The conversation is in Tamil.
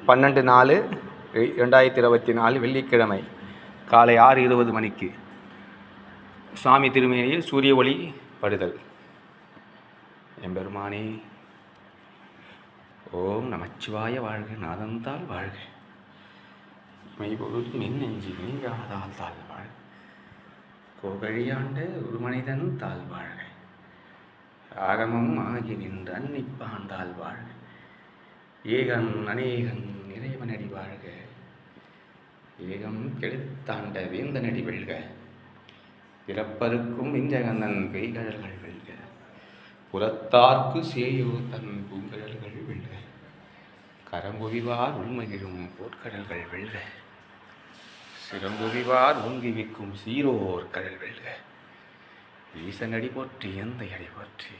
12/4/2024 வெள்ளிக்கிழமை காலை 6:20 மணிக்கு சுவாமி திருமேனியில் சூரிய ஒளி படுதல். எம்பெருமானே, ஓம் நமச்சிவாய வாழ்க, நாதந்தால் வாழ்க, மெய்பொருள் மின் நெஞ்சி நீங்காதால் தாழ் வாழ்க, கோகழியாண்ட ஒரு மனிதன் தாழ் வாழ்க, ஆகமம் ஆகி நின்ற அன்னிப்பாண்டால் வாழ்க, ஏகன் அநேகன் இறைவனடி வாழ்க, ஏகம் கெடுத்தாண்ட வேந்தனடி வெல்க, பிறப்பருக்கும் விஞ்சகந்தன் பெய்கழல்கள் வெல்க, புறத்தார்க்கு சேயோ தன் பூங்கழல்கள் வெல்க, கரங்குவிவார் உள்மகிழும் போர்க்கடல்கள் வெல்க, சிறங்குவிவார் ஓங்குவிக்கும் சீரோர் கடல் வெல்க, ஈசனடி போற்றி எந்தை அடி போற்றி.